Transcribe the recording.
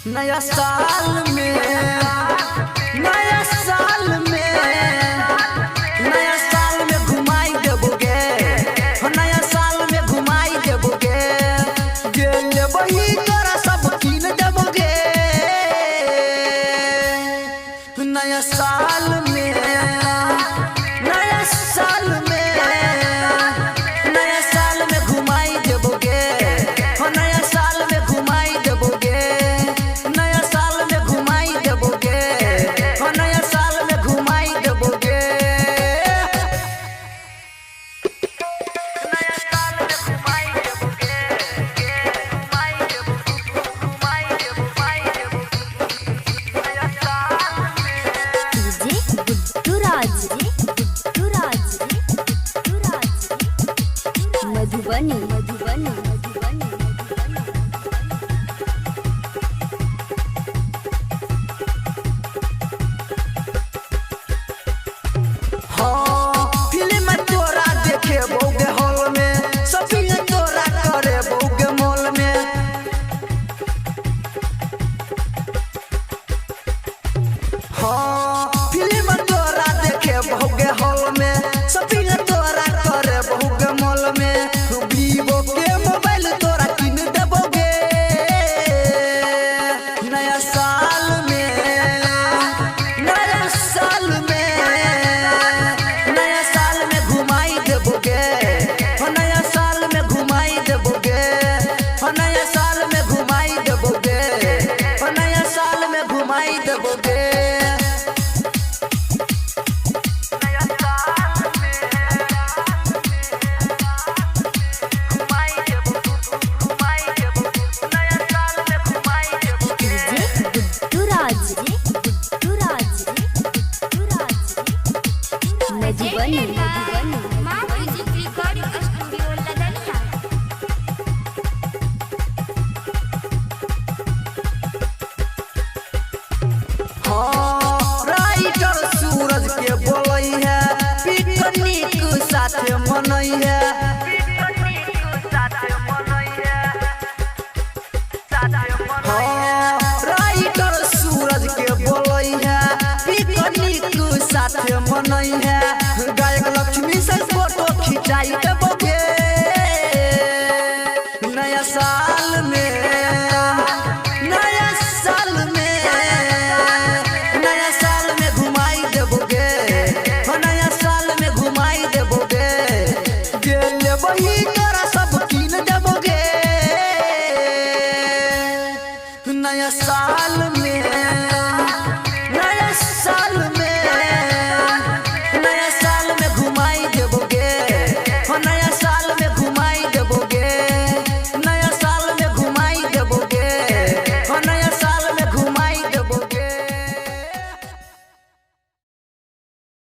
नया साल में नया साल में नया साल में घुमाई देबोगे, नया साल में घुमाई देबोगे, गेल वही तोरा सब कीन देबोगे। नया साल में नया साल में नया साल में घुमाई देबोगे, नया साल में घुमाई देबोगे, नया साल में घुमाई देबोगे, नया साल में घुमाई देबोगे। नया साल में घुमाई देबोगे, घुमाई देबोगे, घुमाई देबोगे, नया साल में। डीजे गुड्डू राज, मधुबनी मधुबनी मधुबनी। हाँ, फिल्म तोरा देखे बोगे हॉल में, शॉपिंग तोरा करे बोगे मॉल में। हाँ, फिल्म तोरा देखे बोगे हॉल में, शॉपिंग तोरा करे बोगे मॉल में। वीवो के मोबाइल तोरा किन देबोगे। नया साल में नया साल में नया साल में घुमाई देबोगे, नया साल में घुमाई देबोगे, नया साल में घुमाई देबोगे, नया साल में घुमाई देबोगे। डीजे गुड्डू राज, मधुबनी मधुबनी। माँ म्यूजिक रिकॉर्डिंग स्टूडियो लदनिया। हाँ, राइटर सूरज के बोलई है, पिकनिक साथे मनई है। हाँ, राइटर सूरज के बोलई है, पिकनिक साथे मनई है। गायक लक्ष्मी से फोटो खिंचाई देबोगे। नया साल में नया साल में नया साल में घुमाई देबोगे, नया साल में घुमाई देबोगे, गेल वही तोरा सब कीन देबोगे।